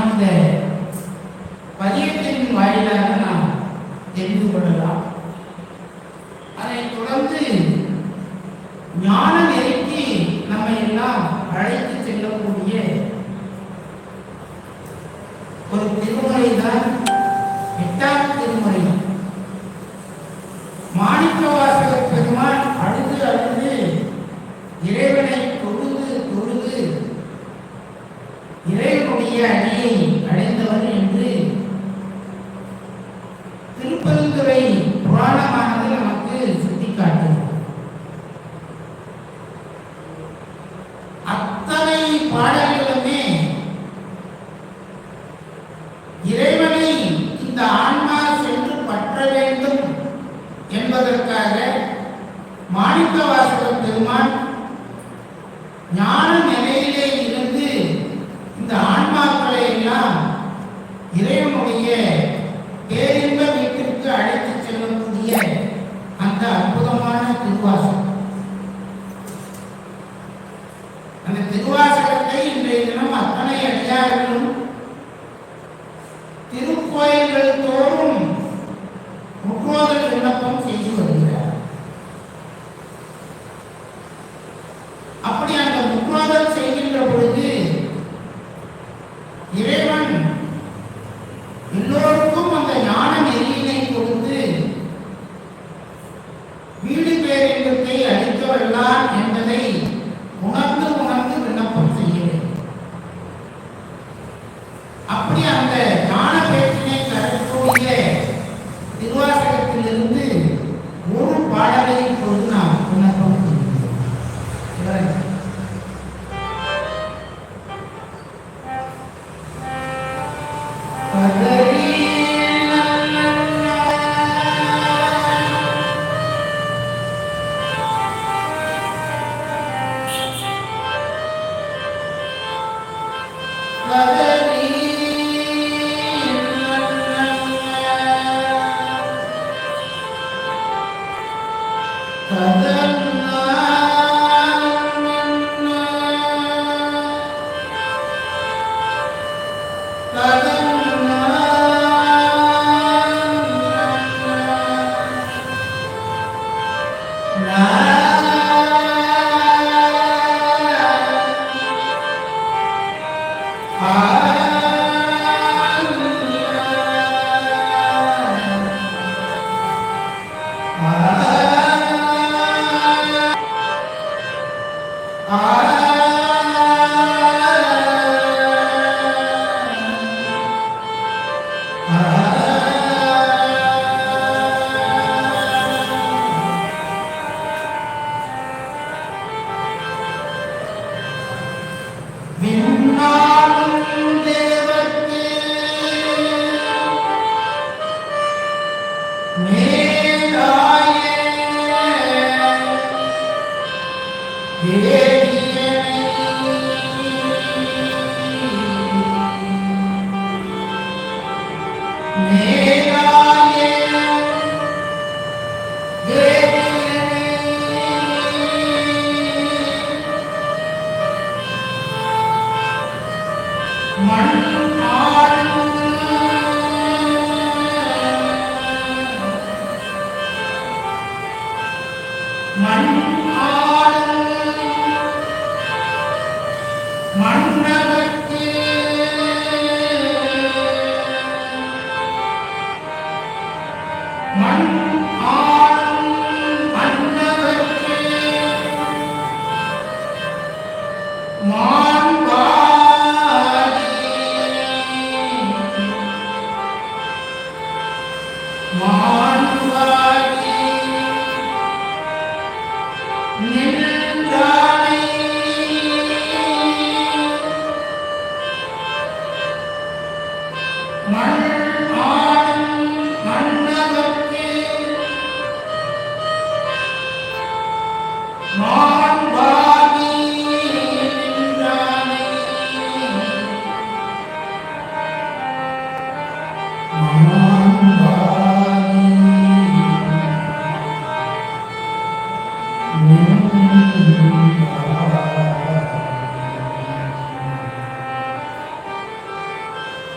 நாம் இந்த பதியத்தின் வாயிலாக நாம் தெரிந்து கொள்ளலாம். அதைத் தொடர்ந்து ஞான நெறிக்கு நம்மை எல்லாம் அழைத்து செல்லக்கூடிய ஒரு திருமுறை தான் 8ஆம் திருமுறை. மாணிக்கவாசகர் பெருமான் அழுது அழுது இறைவனை தொழுது தொழுது இறைவனுடைய அடியை அடைந்தவர் என்று திருப்பெருந்துறை புராணமானது நமக்கு சுட்டிக்காட்டுகிறது. அத்தனை பாடல்களுமே இறைவனை இந்த ஆன்மா சென்று பற்ற வேண்டும் என்பதற்காக மாணிக்கவாசகர் பெருமான் ஞான நிலையிலே இருந்து இந்த ஆன்மாக்களை எல்லாம் இறைவனுடைய பேரின்ப வீட்டிற்கு அழைத்து செல்லக்கூடிய அந்த அற்புதமான திருவாசகம். அந்த திருவாசகத்தை இன்றைய தினம் அத்தனை அடியார்களும் திருக்கோயில்கள் தோறும் முற்றோதல் விண்ணப்பம் செய்து வருகிறார். அப்படி அந்த முற்றோதல் செய்கின்ற பொழுது இறைவன் எல்லோருக்கும் அந்த ஞான நெறியினை கொடுத்து வீடு பேரின்பத்தை அளிக்கவல்லான் என்பதை உணர்ந்து உணர்ந்து விண்ணப்பம் செய்ய வேண்டும். அப்படி அந்த ஞான பேச்சினை தரக்கூடிய திருவாசகத்திலிருந்து ஒரு பாடலை இப்பொழுது நாம் விண்ணப்பம் செய்கிறோம்.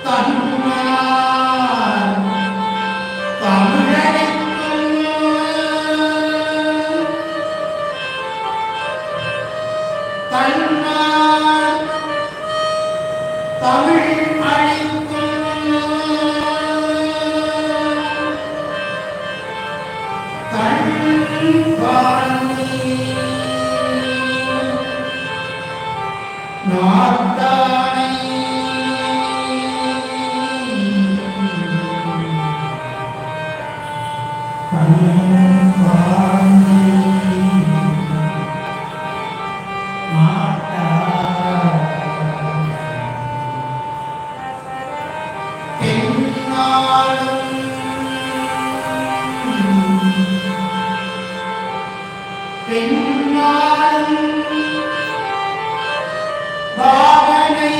தன்னார் தமிழனுக்கும் தன்னார் தமிழ் அழிக்கும் தன்பாணி நாட்டானை பாவனை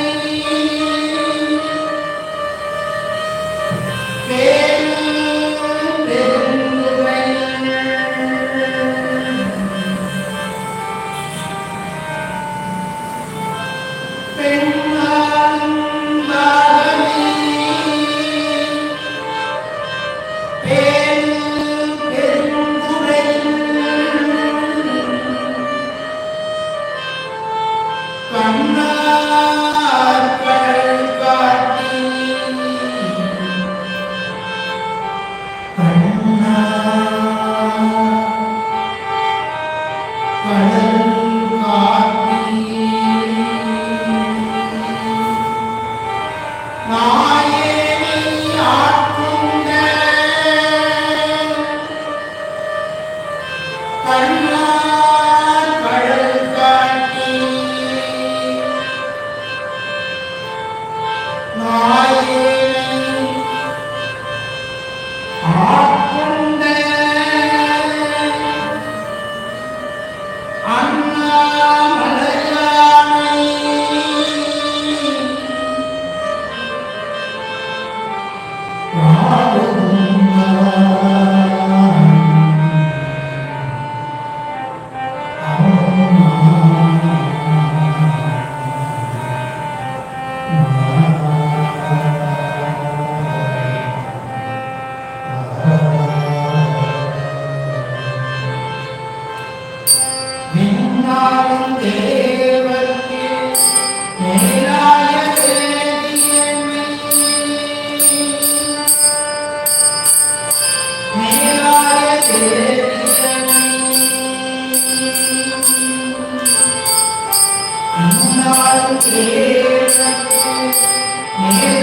Amen.